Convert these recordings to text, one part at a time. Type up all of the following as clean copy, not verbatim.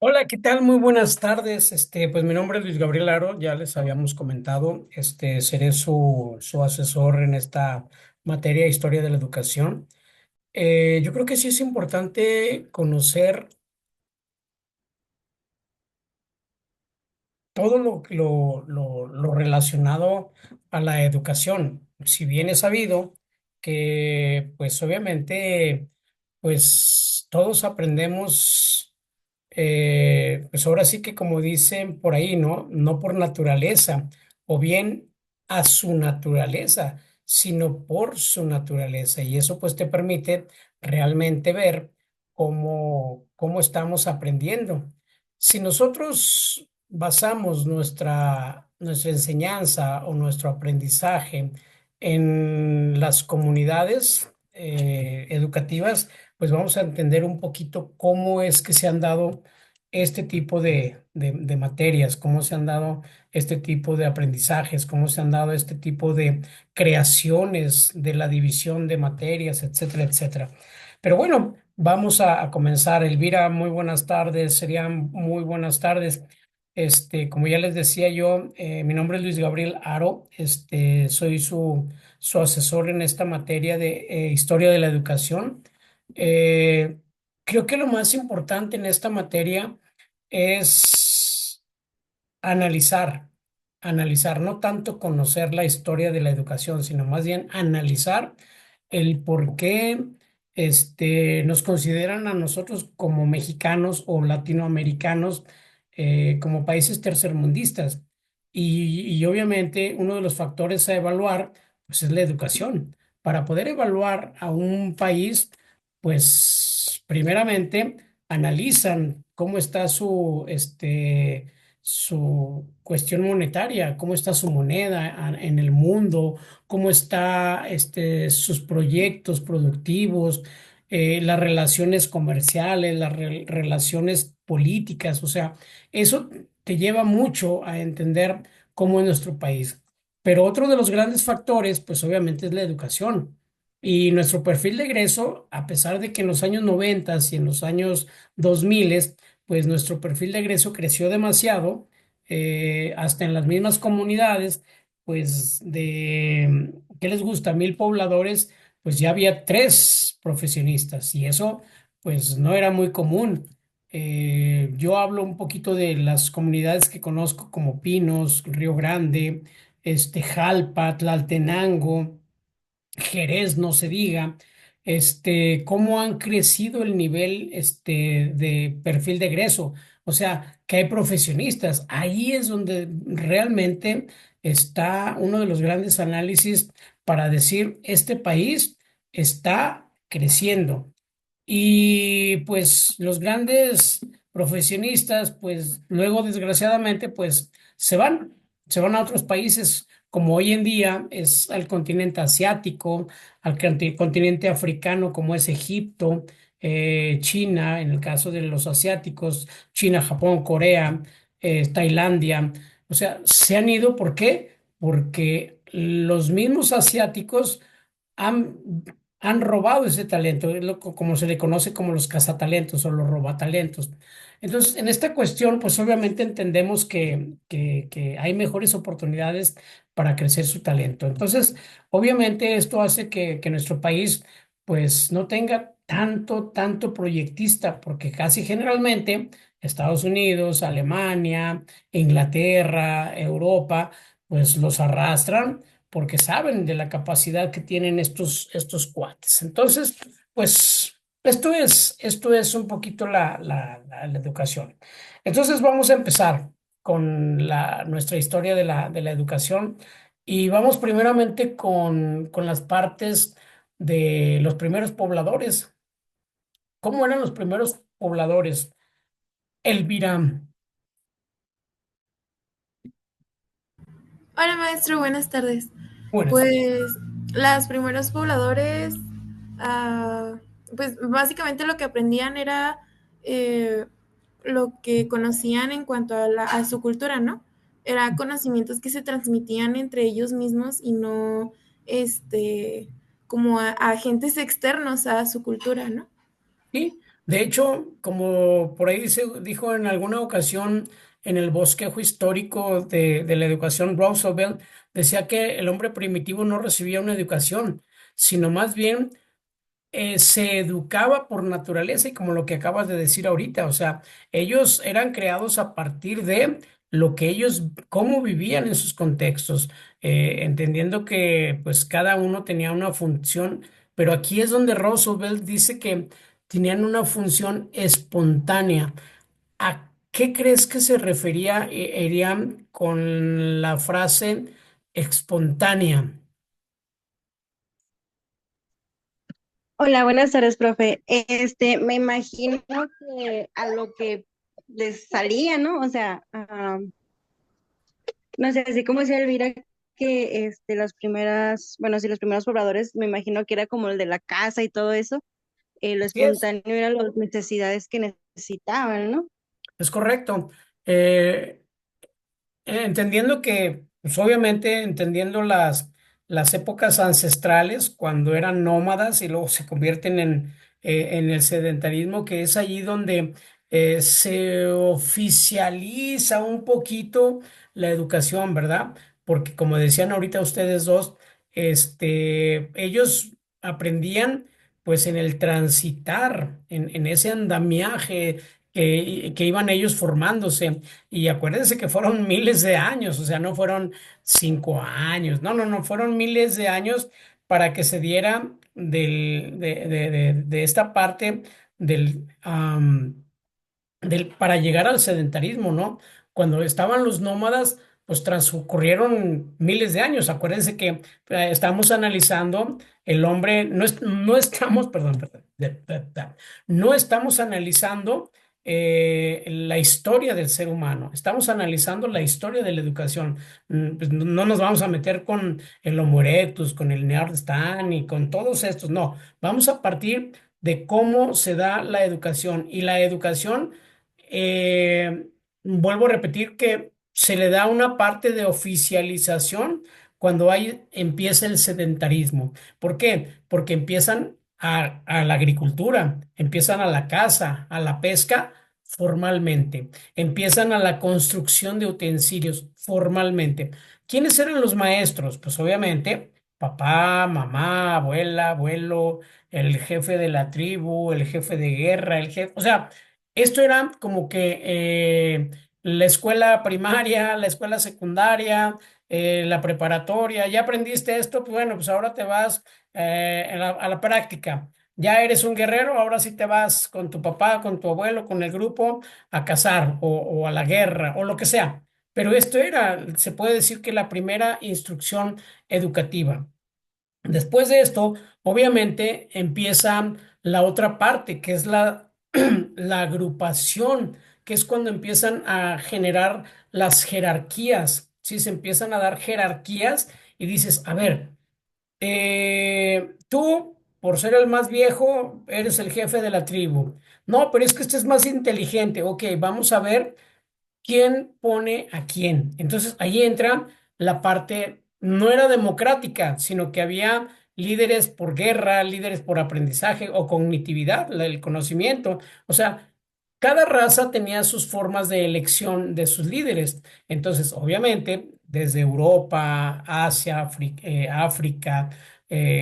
Hola, ¿qué tal? Muy buenas tardes. Pues mi nombre es Luis Gabriel Aro, ya les habíamos comentado, seré su asesor en esta materia de historia de la educación. Yo creo que sí es importante conocer todo lo relacionado a la educación. Si bien es sabido que, pues obviamente, pues todos aprendemos. Pues ahora sí que como dicen por ahí, ¿no? No por naturaleza, o bien a su naturaleza, sino por su naturaleza. Y eso pues te permite realmente ver cómo estamos aprendiendo. Si nosotros basamos nuestra enseñanza o nuestro aprendizaje en las comunidades educativas, pues vamos a entender un poquito cómo es que se han dado este tipo de materias, cómo se han dado este tipo de aprendizajes, cómo se han dado este tipo de creaciones de la división de materias, etcétera, etcétera. Pero bueno, vamos a comenzar. Elvira, muy buenas tardes, serían muy buenas tardes. Como ya les decía yo, mi nombre es Luis Gabriel Aro, soy su asesor en esta materia de historia de la educación. Eh, Creo que lo más importante en esta materia es analizar, analizar, no tanto conocer la historia de la educación, sino más bien analizar el por qué nos consideran a nosotros como mexicanos o latinoamericanos como países tercermundistas. Y obviamente uno de los factores a evaluar pues es la educación. Para poder evaluar a un país, pues primeramente analizan cómo está su cuestión monetaria, cómo está su moneda en el mundo, cómo está sus proyectos productivos, las relaciones comerciales, las relaciones políticas. O sea, eso te lleva mucho a entender cómo es nuestro país. Pero otro de los grandes factores, pues obviamente es la educación. Y nuestro perfil de egreso, a pesar de que en los años 90 y en los años 2000, pues nuestro perfil de egreso creció demasiado, hasta en las mismas comunidades, pues ¿qué les gusta? 1,000 pobladores, pues ya había tres profesionistas y eso pues no era muy común. Yo hablo un poquito de las comunidades que conozco como Pinos, Río Grande, Jalpa, Tlaltenango. Jerez, no se diga, cómo han crecido el nivel, de perfil de egreso. O sea, que hay profesionistas. Ahí es donde realmente está uno de los grandes análisis para decir, este país está creciendo. Y pues los grandes profesionistas, pues luego desgraciadamente, pues se van a otros países, como hoy en día es al continente asiático, al continente africano, como es Egipto, China, en el caso de los asiáticos, China, Japón, Corea, Tailandia. O sea, se han ido, ¿por qué? Porque los mismos asiáticos han, han robado ese talento, es como se le conoce como los cazatalentos o los robatalentos. Entonces, en esta cuestión, pues obviamente entendemos que hay mejores oportunidades para crecer su talento. Entonces, obviamente esto hace que nuestro país, pues no tenga tanto proyectista, porque casi generalmente Estados Unidos, Alemania, Inglaterra, Europa, pues los arrastran porque saben de la capacidad que tienen estos cuates. Entonces, pues esto es un poquito la educación. Entonces, vamos a empezar con nuestra historia de la educación y vamos primeramente con las partes de los primeros pobladores. ¿Cómo eran los primeros pobladores? Elvira. Hola maestro, buenas tardes. Buenas. Pues los primeros pobladores, ah, pues básicamente lo que aprendían era eh, lo que conocían en cuanto a su cultura, ¿no? Era conocimientos que se transmitían entre ellos mismos y no este, como a agentes externos a su cultura, ¿no? Sí, De hecho, como por ahí se dijo en alguna ocasión en el bosquejo histórico de la educación, Roosevelt decía que el hombre primitivo no recibía una educación, sino más bien se educaba por naturaleza y como lo que acabas de decir ahorita, o sea, ellos eran creados a partir de lo que ellos, cómo vivían en sus contextos, entendiendo que pues cada uno tenía una función, pero aquí es donde Roosevelt dice que tenían una función espontánea. ¿A qué crees que se refería Eriam con la frase espontánea? Hola, buenas tardes, profe. Me imagino que a lo que les salía, ¿no? O sea, no sé, así como decía Elvira, que las primeras, bueno, sí, los primeros pobladores, me imagino que era como el de la casa y todo eso, lo Así es. espontáneo eran las necesidades que necesitaban, ¿no? Es correcto. Eh, entendiendo que, pues obviamente, entendiendo las épocas ancestrales, cuando eran nómadas y luego se convierten en el sedentarismo, que es allí donde se oficializa un poquito la educación, ¿verdad? Porque como decían ahorita ustedes dos, ellos aprendían pues en el transitar, en ese andamiaje que iban ellos formándose. Y acuérdense que fueron miles de años, o sea, no fueron 5 años, no, no, no, fueron miles de años para que se diera de esta parte del, para llegar al sedentarismo, ¿no? Cuando estaban los nómadas, pues transcurrieron miles de años. Acuérdense que estamos analizando el hombre, no estamos, perdón, no estamos analizando la historia del ser humano, estamos analizando la historia de la educación. Pues, no nos vamos a meter con el Homo erectus, con el Neanderthal y con todos estos, no, vamos a partir de cómo se da la educación y la educación eh, vuelvo a repetir que se le da una parte de oficialización cuando empieza el sedentarismo. ¿Por qué? Porque empiezan a la agricultura, empiezan a la caza, a la pesca formalmente, empiezan a la construcción de utensilios formalmente. ¿Quiénes eran los maestros? Pues obviamente papá, mamá, abuela, abuelo, el jefe de la tribu, el jefe de guerra, el jefe, o sea, esto era como que la escuela primaria, la escuela secundaria, la preparatoria. Ya aprendiste esto, pues bueno, pues ahora te vas a la práctica. Ya eres un guerrero, ahora sí te vas con tu papá, con tu abuelo, con el grupo a cazar o a la guerra o lo que sea. Pero esto era, se puede decir que la primera instrucción educativa. Después de esto, obviamente, empieza la otra parte, que es la agrupación, que es cuando empiezan a generar las jerarquías, ¿sí? Se empiezan a dar jerarquías y dices, a ver, tú, por ser el más viejo, eres el jefe de la tribu. No, pero es que este es más inteligente. Ok, vamos a ver quién pone a quién. Entonces ahí entra la parte, no era democrática, sino que había líderes por guerra, líderes por aprendizaje o cognitividad, el conocimiento. O sea, cada raza tenía sus formas de elección de sus líderes. Entonces, obviamente, desde Europa, Asia, África,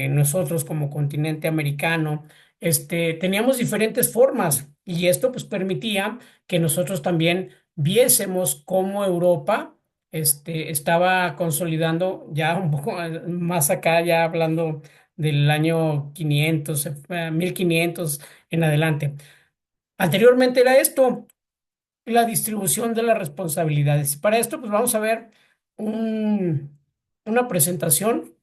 nosotros como continente americano, teníamos diferentes formas y esto pues permitía que nosotros también viésemos cómo Europa estaba consolidando ya un poco más acá, ya hablando del año 500, 1500 en adelante. Anteriormente era esto, la distribución de las responsabilidades. Para esto, pues vamos a ver una presentación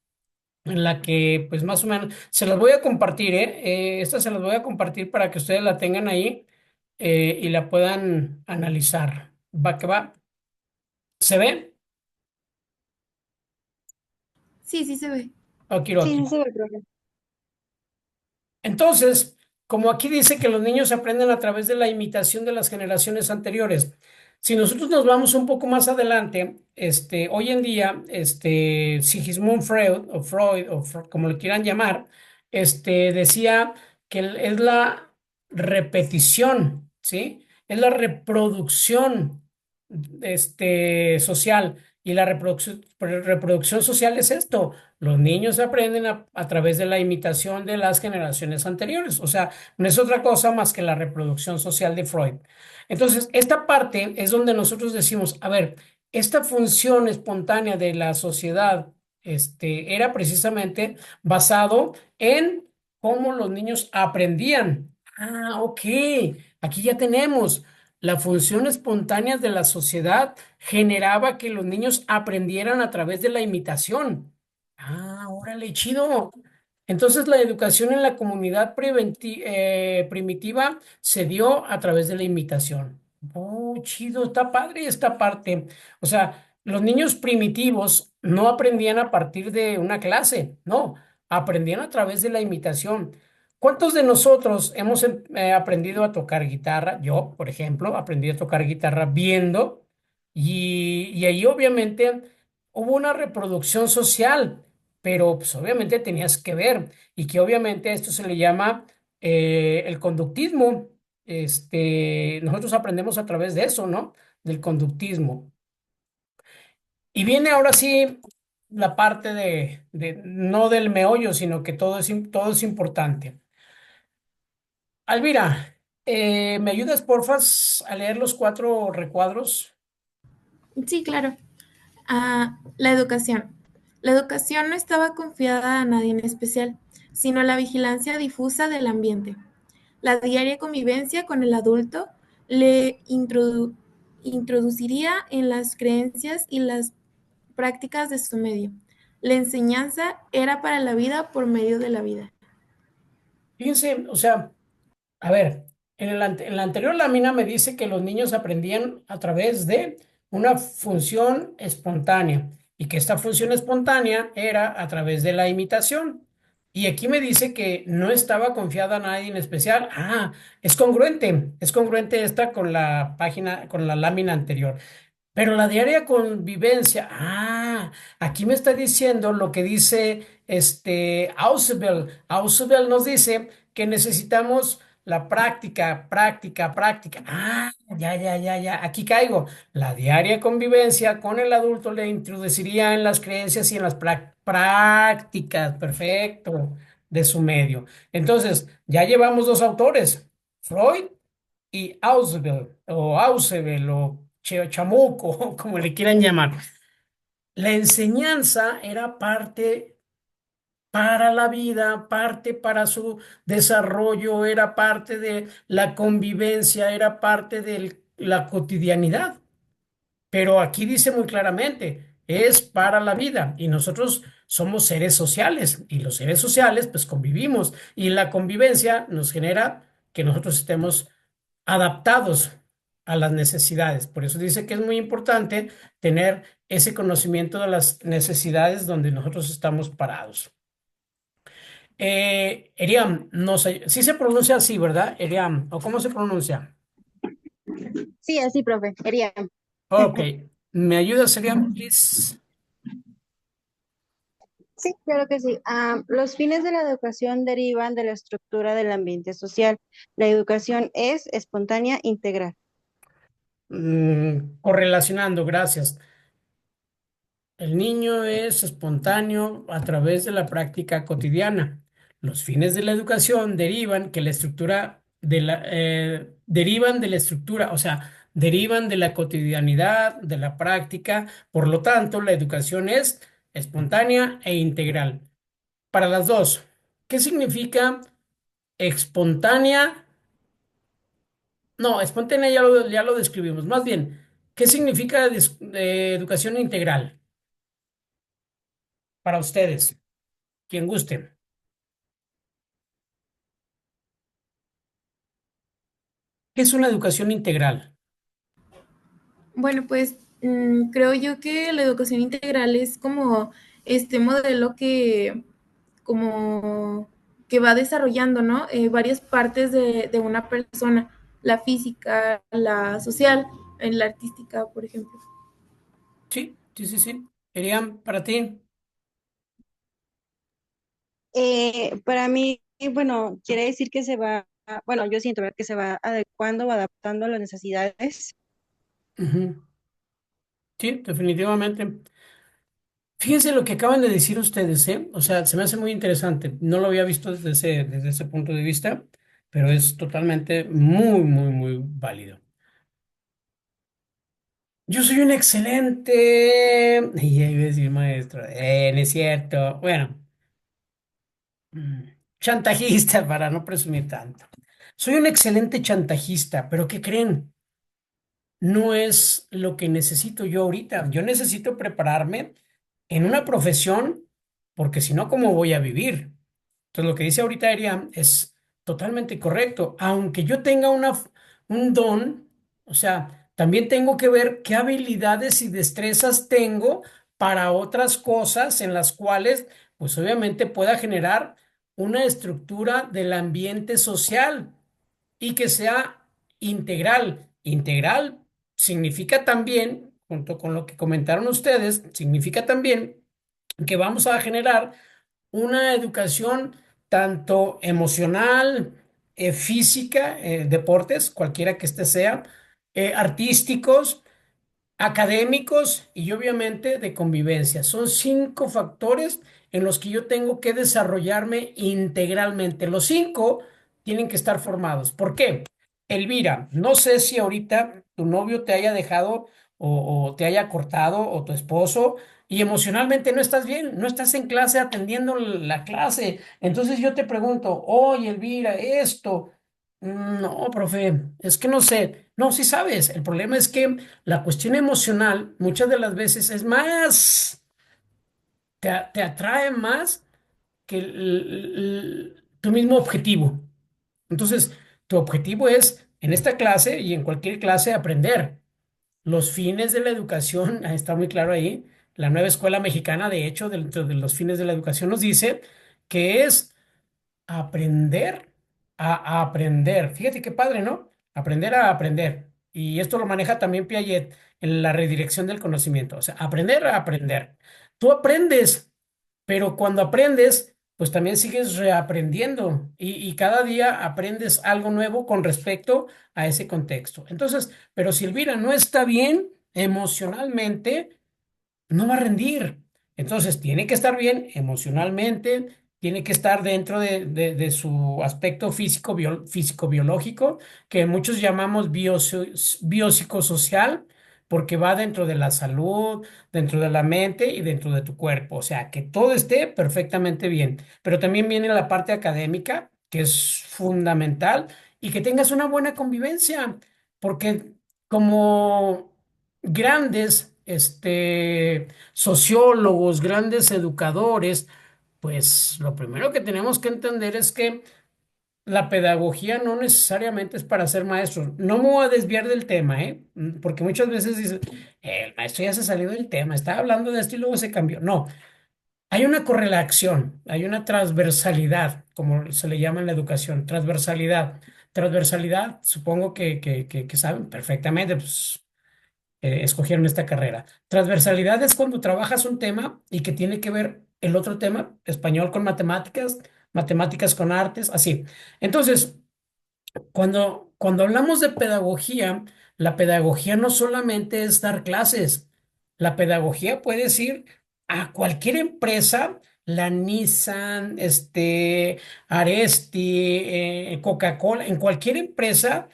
en la que, pues más o menos, se las voy a compartir, ¿eh? Esta se las voy a compartir para que ustedes la tengan ahí y la puedan analizar. Va que va. ¿Se ve? Sí, sí se ve. Sí, Okiroki. sí, sí, profe. Entonces, como aquí dice que los niños aprenden a través de la imitación de las generaciones anteriores, si nosotros nos vamos un poco más adelante, hoy en día, Sigmund Freud, como le quieran llamar, decía que es repetición, ¿sí? Es la reproducción social. Y la reproducción social es esto. Los niños aprenden a través de la imitación de las generaciones anteriores. O sea, no es otra cosa más que la reproducción social de Freud. Entonces, esta parte es donde nosotros decimos, a ver, esta función espontánea de la sociedad, era precisamente basado en cómo los niños aprendían. Ah, ok. Aquí ya tenemos. La función espontánea de la sociedad generaba que los niños aprendieran a través de la imitación. Ah, órale, chido. Entonces la educación en la comunidad primitiva se dio a través de la imitación. Oh, chido, está padre esta parte. O sea, los niños primitivos no aprendían a partir de una clase, no, aprendían a través de la imitación. ¿Cuántos de nosotros hemos aprendido a tocar guitarra? Yo, por ejemplo, aprendí a tocar guitarra viendo y ahí obviamente hubo una reproducción social, pero pues obviamente tenías que ver y que obviamente a esto se le llama el conductismo. Nosotros aprendemos a través de eso, ¿no? Del conductismo. Y viene ahora sí la parte no del meollo, sino que todo es importante. Alvira, ¿me ayudas, porfas, a leer los cuatro recuadros? Sí, claro. La educación. La educación no estaba confiada a nadie en especial, sino a la vigilancia difusa del ambiente. La diaria convivencia con el adulto le introduciría en las creencias y las prácticas de su medio. La enseñanza era para la vida por medio de la vida. Fíjense, o sea, a ver, en la anterior lámina me dice que los niños aprendían a través de una función espontánea y que esta función espontánea era a través de la imitación. Y aquí me dice que no estaba confiada a nadie en especial. Ah, es congruente esta con la página, con la lámina anterior. Pero la diaria convivencia, aquí me está diciendo lo que dice Ausubel. Ausubel nos dice que necesitamos la práctica, práctica, práctica. Ya, aquí caigo. La diaria convivencia con el adulto le introduciría en las creencias y en las prácticas, perfecto, de su medio. Entonces, ya llevamos dos autores, Freud y Ausubel o Chamuco, como le quieran llamar. La enseñanza era parte para la vida, parte para su desarrollo, era parte de la convivencia, era parte de la cotidianidad. Pero aquí dice muy claramente, es para la vida y nosotros somos seres sociales y los seres sociales pues convivimos y la convivencia nos genera que nosotros estemos adaptados a las necesidades. Por eso dice que es muy importante tener ese conocimiento de las necesidades donde nosotros estamos parados. Eriam, no sé, sí se pronuncia así, ¿verdad? Eriam, ¿o cómo se pronuncia? Sí, así, profe, quería. Ok, ¿me ayudas, Eriam, please? Sí, claro que sí. Los fines de la educación derivan de la estructura del ambiente social. La educación es espontánea, integral. Correlacionando, gracias. El niño es espontáneo a través de la práctica cotidiana. Los fines de la educación derivan de la estructura, o sea, derivan de la cotidianidad, de la práctica. Por lo tanto, la educación es espontánea e integral. Para las dos, ¿qué significa espontánea? No, espontánea ya lo describimos. Más bien, ¿qué significa educación integral para ustedes? Quien guste. ¿Qué es una educación integral? Bueno, pues creo yo que la educación integral es como este modelo que como que va desarrollando, ¿no? Varias partes de una persona, la física, la social, la artística, por ejemplo. Sí. Iriam, para ti. Para mí, bueno, quiere decir que se va bueno, yo siento ¿verdad? Que se va adecuando o adaptando a las necesidades. Ujú. Sí, definitivamente. Fíjense lo que acaban de decir ustedes, ¿eh? O sea, se me hace muy interesante. No lo había visto desde ese punto de vista, pero es totalmente muy, muy, muy válido. Yo soy un excelente. Y ahí iba a decir maestro. No es cierto. Bueno, mm, chantajista, para no presumir tanto. Soy un excelente chantajista, pero ¿qué creen? No es lo que necesito yo ahorita. Yo necesito prepararme en una profesión, porque si no, ¿cómo voy a vivir? Entonces, lo que dice ahorita Ariam es totalmente correcto. Aunque yo tenga un don, o sea, también tengo que ver qué habilidades y destrezas tengo para otras cosas en las cuales, pues obviamente pueda generar una estructura del ambiente social y que sea integral. Integral significa también, junto con lo que comentaron ustedes, significa también que vamos a generar una educación tanto emocional, física, deportes, cualquiera que este sea, artísticos, académicos y obviamente de convivencia. Son 5 factores en los que yo tengo que desarrollarme integralmente. Los 5 tienen que estar formados. ¿Por qué? Elvira, no sé si ahorita tu novio te haya dejado o te haya cortado o tu esposo y emocionalmente no estás bien, no estás en clase atendiendo la clase. Entonces yo te pregunto, oye, Elvira, esto. No, profe, es que no sé. No, sí sabes. El problema es que la cuestión emocional muchas de las veces es más, te atrae más que tu mismo objetivo. Entonces, tu objetivo es en esta clase y en cualquier clase aprender. Los fines de la educación, está muy claro ahí. La nueva escuela mexicana, de hecho, dentro de los fines de la educación nos dice que es aprender a aprender. Fíjate qué padre, ¿no? Aprender a aprender. Y esto lo maneja también Piaget en la redirección del conocimiento. O sea, aprender a aprender. Tú aprendes, pero cuando aprendes, pues también sigues reaprendiendo y cada día aprendes algo nuevo con respecto a ese contexto. Entonces, pero si Elvira no está bien emocionalmente, no va a rendir. Entonces, tiene que estar bien emocionalmente, tiene que estar dentro de su aspecto físico, físico biológico, que muchos llamamos biopsicosocial, porque va dentro de la salud, dentro de la mente y dentro de tu cuerpo. O sea, que todo esté perfectamente bien. Pero también viene la parte académica, que es fundamental, y que tengas una buena convivencia, porque como grandes, sociólogos, grandes educadores, pues lo primero que tenemos que entender es que la pedagogía no necesariamente es para ser maestros. No me voy a desviar del tema, ¿eh? Porque muchas veces dicen, el maestro ya se salió del tema, estaba hablando de esto y luego se cambió". No, hay una correlación, hay una transversalidad, como se le llama en la educación, transversalidad. Transversalidad, supongo que saben perfectamente, pues escogieron esta carrera. Transversalidad es cuando trabajas un tema y que tiene que ver el otro tema, español con matemáticas, matemáticas con artes, así. Entonces, cuando hablamos de pedagogía, la pedagogía no solamente es dar clases, la pedagogía puede ir a cualquier empresa, la Nissan, Aresti, Coca-Cola, en cualquier empresa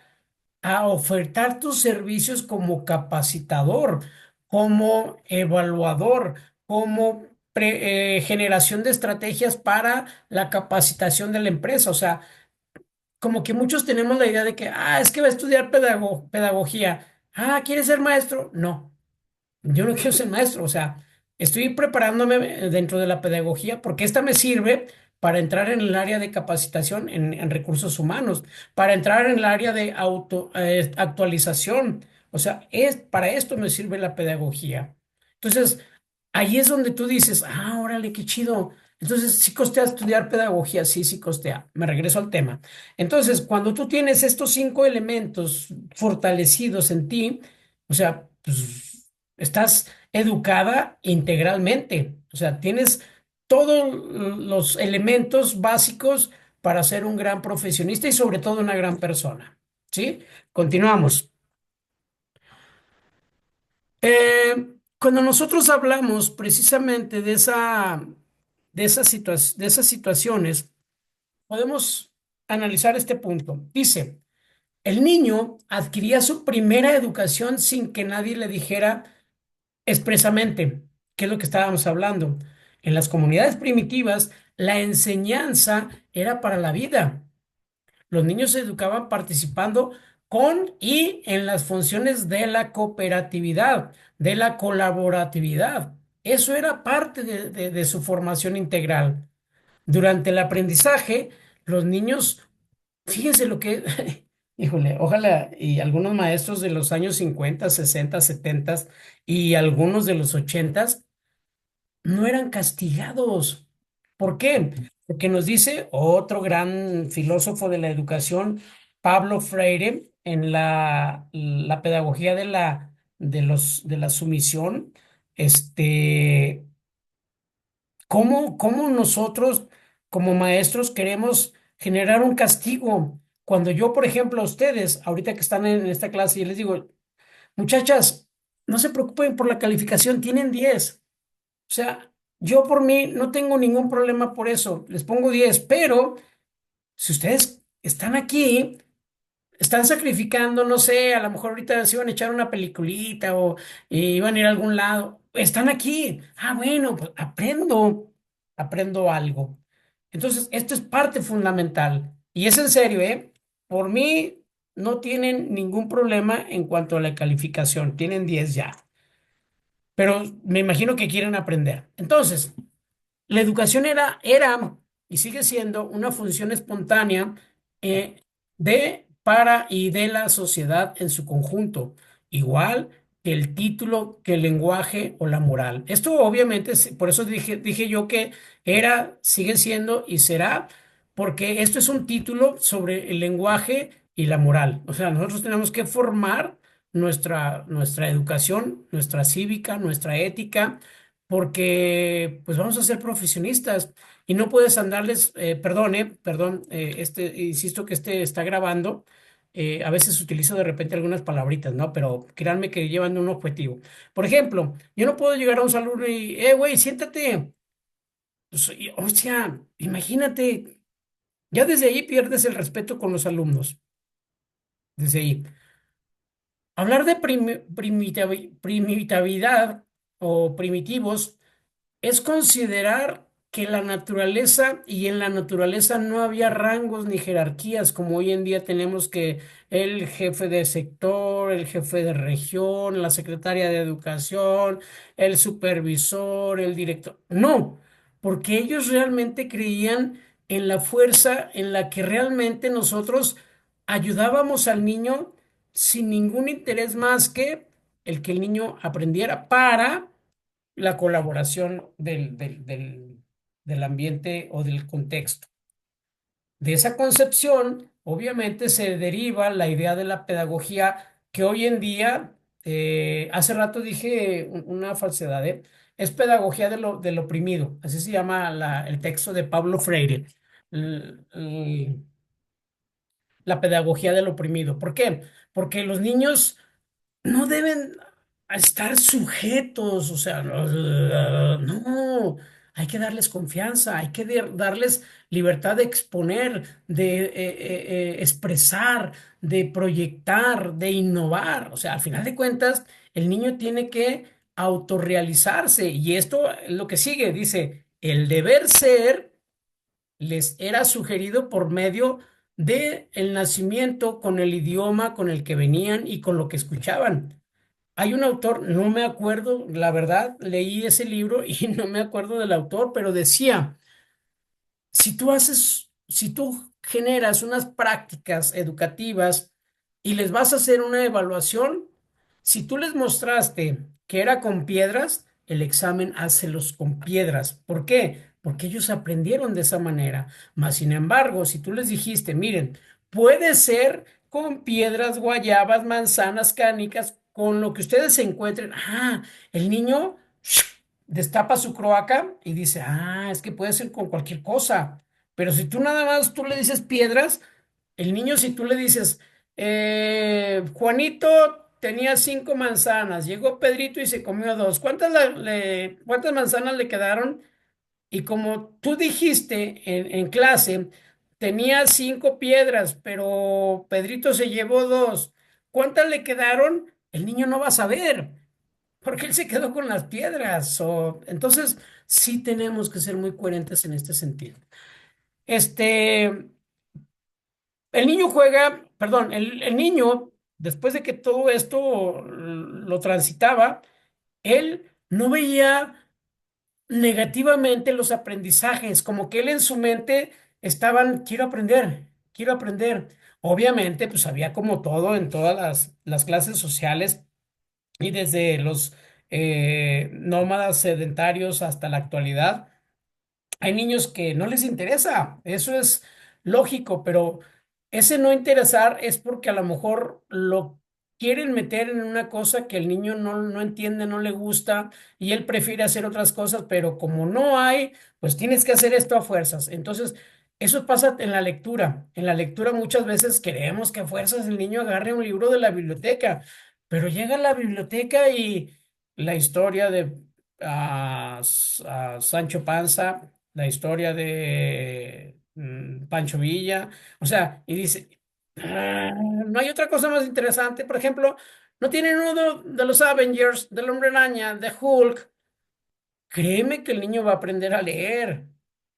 a ofertar tus servicios como capacitador, como evaluador, como generación de estrategias para la capacitación de la empresa. O sea, como que muchos tenemos la idea de que, es que va a estudiar pedagogía. ¿Quiere ser maestro? No. Yo no quiero ser maestro, o sea, estoy preparándome dentro de la pedagogía porque esta me sirve para entrar en el área de capacitación en recursos humanos, para entrar en el área de actualización. O sea, para esto me sirve la pedagogía. Entonces, ahí es donde tú dices, órale, qué chido. Entonces, sí costea estudiar pedagogía, sí, sí costea. Me regreso al tema. Entonces, cuando tú tienes estos 5 elementos fortalecidos en ti, o sea, pues estás educada integralmente, o sea, tienes todos los elementos básicos para ser un gran profesionista y sobre todo una gran persona. ¿Sí? Continuamos. Cuando nosotros hablamos precisamente de esas situaciones, podemos analizar este punto. Dice, el niño adquiría su primera educación sin que nadie le dijera expresamente, ¿qué es lo que estábamos hablando? En las comunidades primitivas, la enseñanza era para la vida. Los niños se educaban participando con y en las funciones de la cooperatividad, de la colaboratividad. Eso era parte de su formación integral. Durante el aprendizaje, los niños, fíjense lo que, híjole, ojalá y algunos maestros de los años 50, 60, 70 y algunos de los 80 no eran castigados. ¿Por qué? Porque nos dice otro gran filósofo de la educación, Pablo Freire, en la pedagogía de la sumisión, este, cómo nosotros como maestros queremos generar un castigo. Cuando yo, por ejemplo, a ustedes, ahorita que están en esta clase, yo les digo, muchachas, no se preocupen por la calificación, tienen 10. O sea, yo por mí no tengo ningún problema por eso, les pongo 10, pero si ustedes están aquí, están sacrificando, no sé, a lo mejor ahorita se iban a echar una peliculita o iban a ir a algún lado, están aquí. Ah, bueno, pues aprendo algo. Entonces, esto es parte fundamental y es en serio, ¿eh? Por mí no tienen ningún problema en cuanto a la calificación, tienen 10 ya, pero me imagino que quieren aprender. Entonces, la educación era y sigue siendo una función espontánea para y de la sociedad en su conjunto, igual que el título, que el lenguaje o la moral. Esto obviamente, por eso dije yo que era, sigue siendo y será, porque esto es un título sobre el lenguaje y la moral. O sea, nosotros tenemos que formar nuestra educación, nuestra cívica, nuestra ética porque pues vamos a ser profesionistas y no puedes andarles, perdón, insisto que este está grabando, a veces utilizo de repente algunas palabritas, ¿no? Pero créanme que llevan un objetivo. Por ejemplo, yo no puedo llegar a un salón y, güey, siéntate. Pues, o sea, imagínate, ya desde ahí pierdes el respeto con los alumnos, desde ahí. Hablar de primitividad o primitivos es considerar que la naturaleza y en la naturaleza no había rangos ni jerarquías como hoy en día tenemos que el jefe de sector, el jefe de región, la secretaria de educación, el supervisor, el director. No, porque ellos realmente creían en la fuerza en la que realmente nosotros ayudábamos al niño sin ningún interés más que el que el niño aprendiera para la colaboración del ambiente o del contexto. De esa concepción, obviamente, se deriva la idea de la pedagogía que hoy en día, hace rato dije una falsedad, ¿eh? Es pedagogía del oprimido, así se llama el texto de Pablo Freire, l- l- la pedagogía del oprimido. ¿Por qué? Porque los niños no deben estar sujetos, o sea, no, hay que darles confianza, hay que darles libertad de exponer, de expresar, de proyectar, de innovar. O sea, al final de cuentas, el niño tiene que autorrealizarse y esto es lo que sigue, dice, el deber ser les era sugerido por medio de el nacimiento con el idioma con el que venían y con lo que escuchaban. Hay un autor, no me acuerdo, la verdad, leí ese libro y no me acuerdo del autor, pero decía, si tú generas unas prácticas educativas y les vas a hacer una evaluación, si tú les mostraste que era con piedras, el examen hácelos con piedras. ¿Por qué? Porque ellos aprendieron de esa manera. Mas, sin embargo, si tú les dijiste, miren, puede ser con piedras, guayabas, manzanas, canicas, con lo que ustedes se encuentren. Ah, el niño destapa su croaca y dice, ah, es que puede ser con cualquier cosa. Pero si tú nada más tú le dices piedras, el niño si tú le dices, Juanito tenía 5 manzanas, llegó Pedrito y se comió dos, ¿cuántas manzanas le quedaron? Y como tú dijiste en clase, tenía 5 piedras, pero Pedrito se llevó dos, ¿cuántas le quedaron? El niño no va a saber, porque él se quedó con las piedras. Entonces, sí tenemos que ser muy coherentes en este sentido. Este, el niño juega, perdón, el niño, después de que todo esto lo transitaba, él no veía negativamente los aprendizajes, como que él en su mente estaban, quiero aprender, quiero aprender. Obviamente, pues había como todo en todas las clases sociales y desde los nómadas sedentarios hasta la actualidad. Hay niños que no les interesa, eso es lógico, pero ese no interesar es porque a lo mejor lo quieren meter en una cosa que el niño no entiende, no le gusta y él prefiere hacer otras cosas, pero como no hay, pues tienes que hacer esto a fuerzas. Entonces, eso pasa en la lectura. En la lectura muchas veces queremos que a fuerzas el niño agarre un libro de la biblioteca, pero llega a la biblioteca y la historia de a Sancho Panza, la historia de Pancho Villa, o sea, y dice, no hay otra cosa más interesante, por ejemplo, no tienen uno de los Avengers, del Hombre Araña, de Hulk. Créeme que el niño va a aprender a leer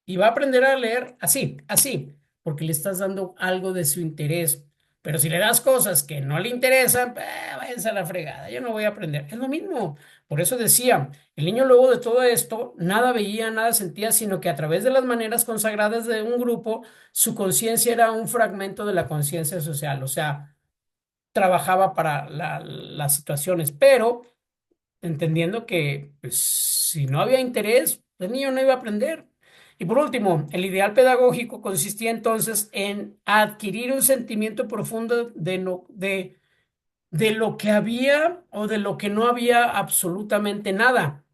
y va a aprender a leer así, así, porque le estás dando algo de su interés. Pero si le das cosas que no le interesan, váyanse a la fregada, yo no voy a aprender. Es lo mismo. Por eso decía, el niño luego de todo esto, nada veía, nada sentía, sino que a través de las maneras consagradas de un grupo, su conciencia era un fragmento de la conciencia social, o sea, trabajaba para las situaciones, pero entendiendo que pues, si no había interés, el niño no iba a aprender. Y por último, el ideal pedagógico consistía entonces en adquirir un sentimiento profundo de lo que había o de lo que no había absolutamente nada,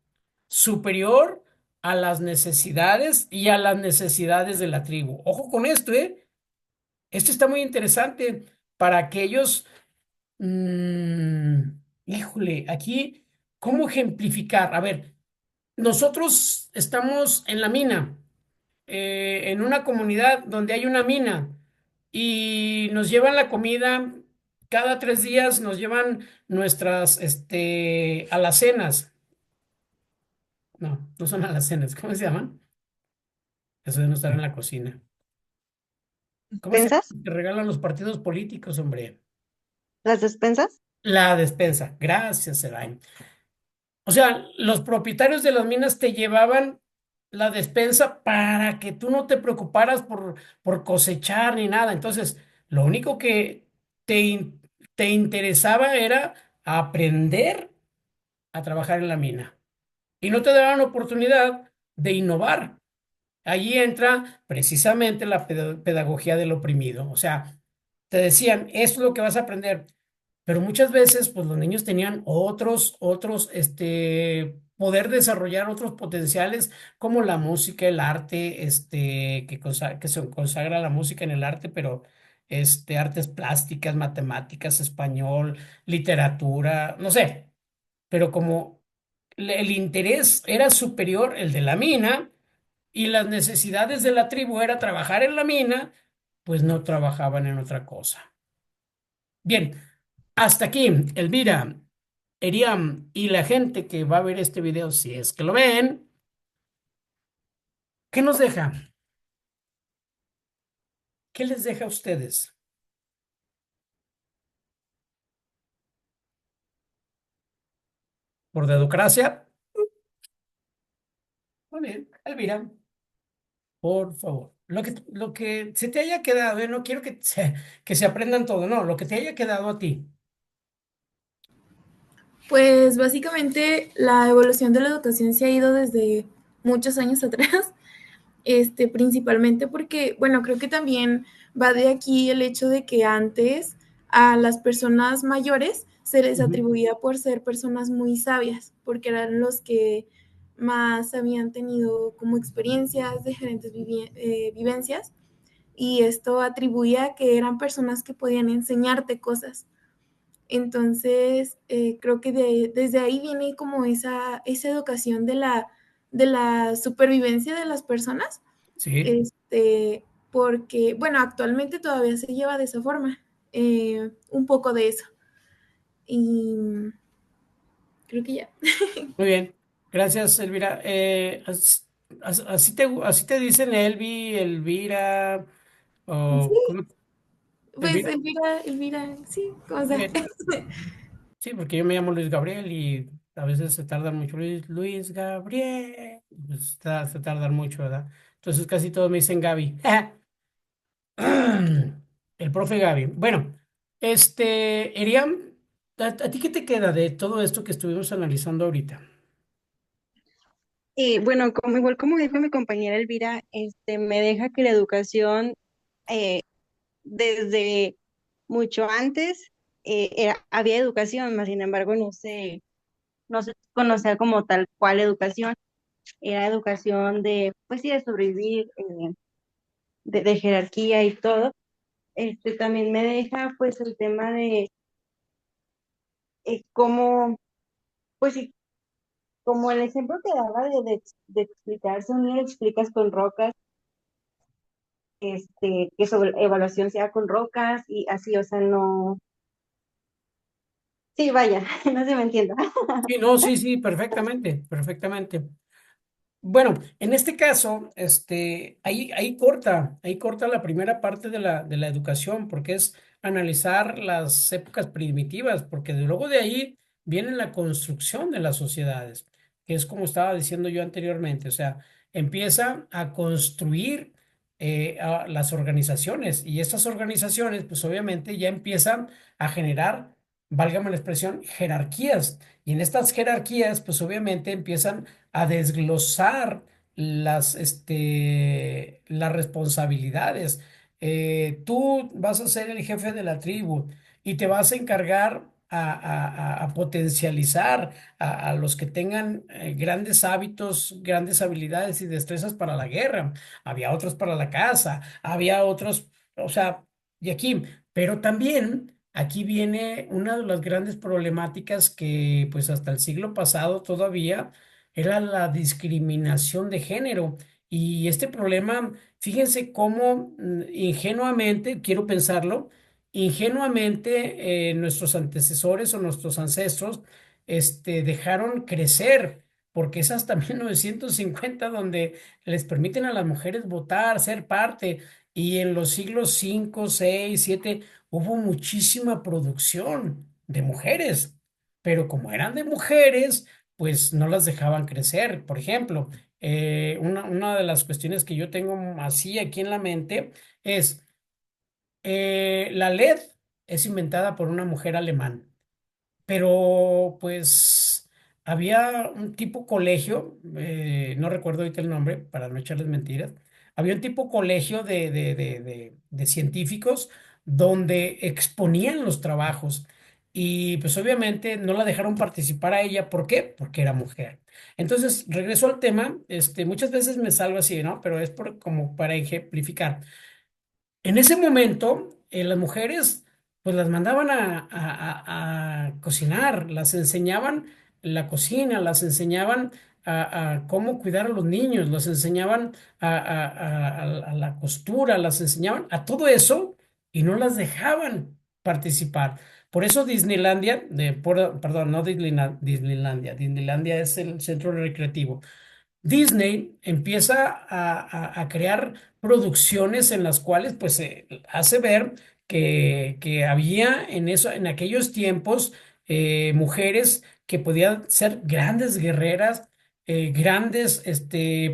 superior a las necesidades y a las necesidades de la tribu. Ojo con esto, ¿eh? Esto está muy interesante para aquellos. Mm, híjole, aquí, ¿cómo ejemplificar? A ver, nosotros estamos en la mina, en una comunidad donde hay una mina y nos llevan la comida cada 3 días, nos llevan nuestras, alacenas. No, no son alacenas, ¿cómo se llaman? Eso de no estar en la cocina. ¿Cómo se ¿Despensas? llama? Que regalan los partidos políticos, hombre. ¿Las despensas? La despensa. Gracias, Elaine. O sea, los propietarios de las minas te llevaban la despensa para que tú no te preocuparas por cosechar ni nada. Entonces, lo único que te interesaba era aprender a trabajar en la mina. Y no te daban oportunidad de innovar. Allí entra precisamente la pedagogía del oprimido. O sea, te decían, esto es lo que vas a aprender. Pero muchas veces, pues los niños tenían poder desarrollar otros potenciales como la música, el arte, que se consagra la música en el arte, pero artes plásticas, matemáticas, español, literatura, no sé. Pero como el interés era superior, el de la mina, y las necesidades de la tribu era trabajar en la mina, pues no trabajaban en otra cosa. Bien, hasta aquí, Elvira, Eriam y la gente que va a ver este video, si es que lo ven, ¿qué nos deja? ¿Qué les deja a ustedes? ¿Por dedocracia? Muy bien, Elvira, por favor. Lo que se te haya quedado, no quiero que se aprendan todo, no, lo que te haya quedado a ti. Pues básicamente la evolución de la educación se ha ido desde muchos años atrás, principalmente porque, bueno, creo que también va de aquí el hecho de que antes a las personas mayores se les Ujú. atribuía por ser personas muy sabias, porque eran los que más habían tenido como experiencias, diferentes vivencias, y esto atribuía a que eran personas que podían enseñarte cosas. Entonces, creo que desde ahí viene como esa educación de la supervivencia de las personas, Sí, este, porque, bueno, actualmente todavía se lleva de esa forma, un poco de eso. Y creo que ya. muy bien. Gracias, Elvira. Así te dicen Elvi, Elvira, o Sí, ¿cómo? pues Elvira. Elvira, sí, o Muy sea, bien. Sí, porque yo me llamo Luis Gabriel y a veces se tarda mucho. Luis Gabriel. Pues se tardan mucho, ¿verdad? Entonces casi todos me dicen Gaby. El profe Gaby. Bueno, Eriam, ¿a ti qué te queda de todo esto que estuvimos analizando ahorita? Y bueno, como igual como dijo mi compañera Elvira, me deja que la educación eh, desde mucho antes había educación, más sin embargo no se conocía como tal cual educación, era educación de, pues sí, de sobrevivir, de jerarquía y todo. También me deja pues el tema de cómo, pues sí, como el ejemplo que daba de explicarse, un niño explicas con rocas, que sobre evaluación sea con rocas y así, o sea, no, sí, vaya, no se me entienda. Sí, no, sí, sí, perfectamente, perfectamente. Bueno, en este caso, ahí corta la primera parte de la educación, porque es analizar las épocas primitivas, porque luego de ahí viene la construcción de las sociedades, que es como estaba diciendo yo anteriormente, o sea, empieza a construir a las organizaciones y estas organizaciones, pues obviamente ya empiezan a generar, válgame la expresión, jerarquías. Y en estas jerarquías, pues obviamente empiezan a desglosar las responsabilidades. Tú vas a ser el jefe de la tribu y te vas a encargar a potencializar a los que tengan grandes hábitos, grandes habilidades y destrezas para la guerra. Había otros para la casa, había otros, o sea, y aquí, pero también aquí viene una de las grandes problemáticas que pues hasta el siglo pasado todavía era la discriminación de género. Y este problema, fíjense cómo ingenuamente, quiero pensarlo, ingenuamente nuestros antecesores o nuestros ancestros dejaron crecer, porque es hasta 1950 donde les permiten a las mujeres votar, ser parte, y en los siglos 5 6 7 hubo muchísima producción de mujeres, pero como eran de mujeres, pues no las dejaban crecer. Por ejemplo, una de las cuestiones que yo tengo así aquí en la mente es la LED es inventada por una mujer alemana, pero pues había un tipo colegio, no recuerdo ahorita el nombre para no echarles mentiras, había un tipo colegio de científicos donde exponían los trabajos y pues obviamente no la dejaron participar a ella. ¿Por qué? Porque era mujer. Entonces, regreso al tema, muchas veces me salgo así, ¿no? Pero es como para ejemplificar. En ese momento, las mujeres, pues las mandaban a cocinar, las enseñaban la cocina, las enseñaban a cómo cuidar a los niños, las enseñaban a la costura, las enseñaban a todo eso y no las dejaban participar. Por eso Disneylandia, perdón, no Disneylandia, Disneylandia es el centro recreativo. Disney empieza a crear producciones en las cuales pues se hace ver que había en aquellos tiempos mujeres que podían ser grandes guerreras, grandes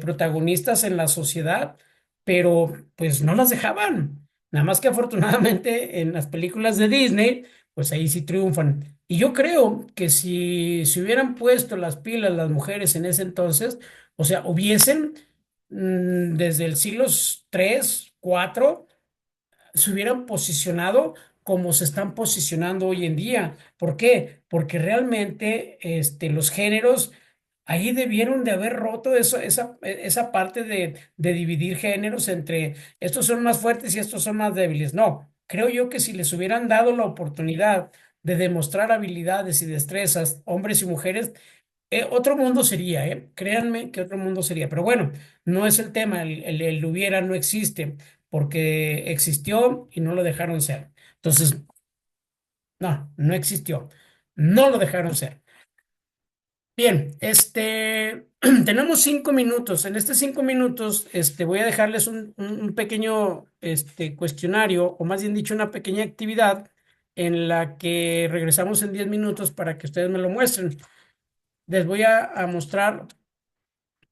protagonistas en la sociedad, pero pues no las dejaban. Nada más que afortunadamente en las películas de Disney, pues ahí sí triunfan. Y yo creo que si se hubieran puesto las pilas las mujeres en ese entonces, o sea, hubiesen desde el siglo 3 4 se hubieran posicionado como se están posicionando hoy en día. ¿Por qué? Porque realmente los géneros Ahí debieron de haber roto eso, esa parte de dividir géneros entre estos son más fuertes y estos son más débiles. No, creo yo que si les hubieran dado la oportunidad de demostrar habilidades y destrezas, hombres y mujeres, otro mundo sería, ¿eh? Créanme que otro mundo sería. Pero bueno, no es el tema, el hubiera no existe, porque existió y no lo dejaron ser. Entonces, no, no existió. No lo dejaron ser. Bien, tenemos 5 minutos. En estos 5 minutos, voy a dejarles un pequeño, cuestionario, o más bien dicho, una pequeña actividad en la que regresamos en 10 minutos para que ustedes me lo muestren. Les voy a mostrar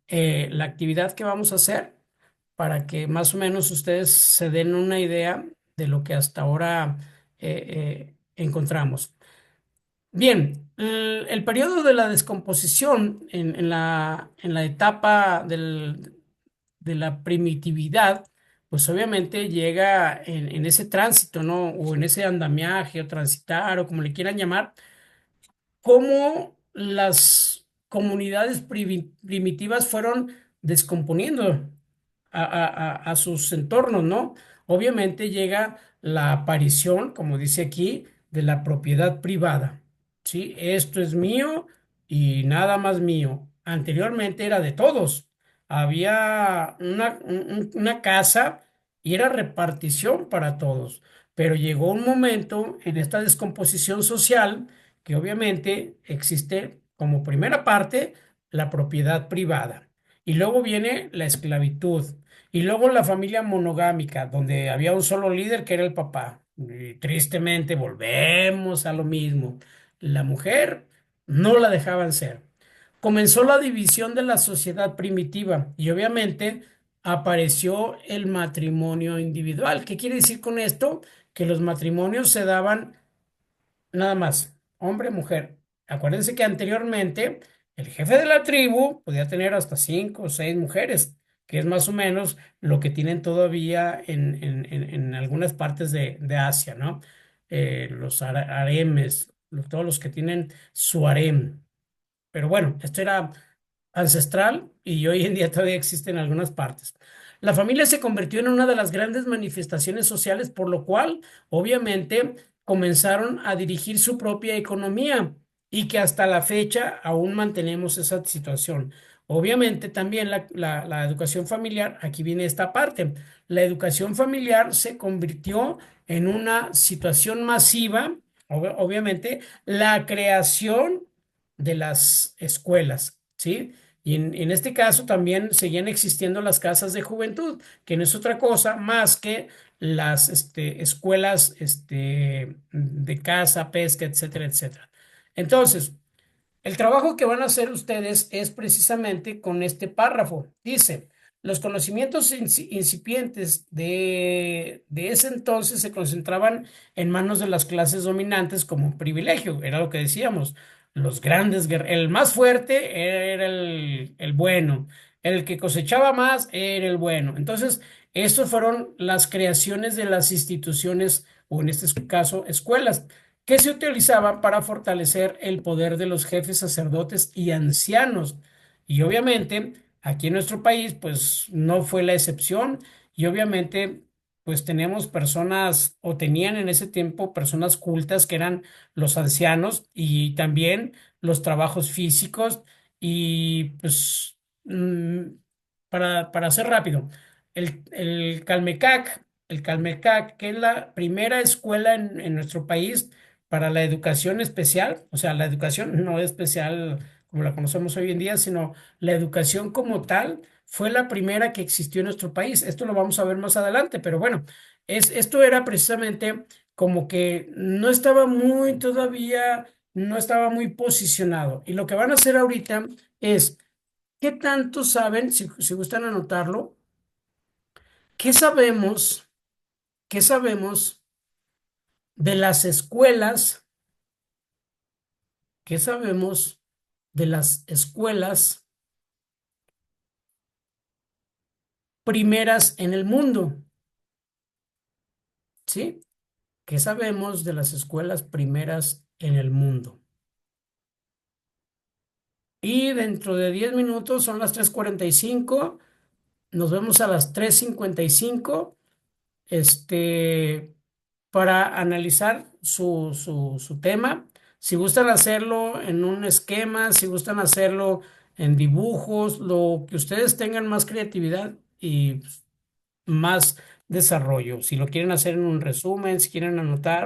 la actividad que vamos a hacer para que más o menos ustedes se den una idea de lo que hasta ahora encontramos. Bien, el periodo de la descomposición en la etapa de la primitividad, pues obviamente llega en ese tránsito, ¿no? O en ese andamiaje o transitar o como le quieran llamar, cómo las comunidades primitivas fueron descomponiendo a sus entornos, ¿no? Obviamente llega la aparición, como dice aquí, de la propiedad privada, ¿sí? Esto es mío y nada más mío. Anteriormente era de todos. Había una casa y era repartición para todos, pero llegó un momento en esta descomposición social que obviamente existe como primera parte la propiedad privada. Y luego viene la esclavitud. Y luego la familia monogámica, donde había un solo líder que era el papá. Y tristemente volvemos a lo mismo. La mujer no la dejaban ser. Comenzó la división de la sociedad primitiva y obviamente apareció el matrimonio individual. ¿Qué quiere decir con esto? Que los matrimonios se daban nada más, hombre, mujer. Acuérdense que anteriormente el jefe de la tribu podía tener hasta 5 o 6 mujeres, que es más o menos lo que tienen todavía en algunas partes de Asia, ¿no? Los haremes, todos los que tienen su harem. Pero bueno, esto era ancestral y hoy en día todavía existe en algunas partes. La familia se convirtió en una de las grandes manifestaciones sociales, por lo cual, obviamente, comenzaron a dirigir su propia economía y que hasta la fecha aún mantenemos esa situación. Obviamente, también la educación familiar, aquí viene esta parte, la educación familiar se convirtió en una situación masiva, obviamente, la creación de las escuelas, ¿sí? Y en este caso también seguían existiendo las casas de juventud, que no es otra cosa más que las escuelas de caza, pesca, etcétera, etcétera. Entonces, el trabajo que van a hacer ustedes es precisamente con este párrafo. Dice, los conocimientos incipientes de ese entonces se concentraban en manos de las clases dominantes como un privilegio, era lo que decíamos. Los grandes, el más fuerte era el bueno, el que cosechaba más era el bueno. Entonces, estas fueron las creaciones de las instituciones, o en este caso, escuelas que se utilizaban para fortalecer el poder de los jefes sacerdotes y ancianos. Y obviamente, aquí en nuestro país, pues no fue la excepción. Y obviamente, pues tenemos personas, o tenían en ese tiempo personas cultas que eran los ancianos y también los trabajos físicos. Y pues, para hacer rápido, el Calmecac, que es la primera escuela en nuestro país para la educación especial, o sea, la educación no especial como la conocemos hoy en día, sino la educación como tal fue la primera que existió en nuestro país. Esto lo vamos a ver más adelante, pero bueno, esto era precisamente como que no estaba muy todavía, no estaba muy posicionado. Y lo que van a hacer ahorita es, ¿qué tanto saben, si gustan anotarlo, qué sabemos, qué sabemos de las escuelas? ¿Qué sabemos de las escuelas primeras en el mundo? ¿Sí? ¿Qué sabemos de las escuelas primeras en el mundo? Y dentro de 10 minutos son las 3:45. Nos vemos a las 3:55, para analizar su tema. Si gustan hacerlo en un esquema, si gustan hacerlo en dibujos, lo que ustedes tengan más creatividad y más desarrollo. Si lo quieren hacer en un resumen, si quieren anotar,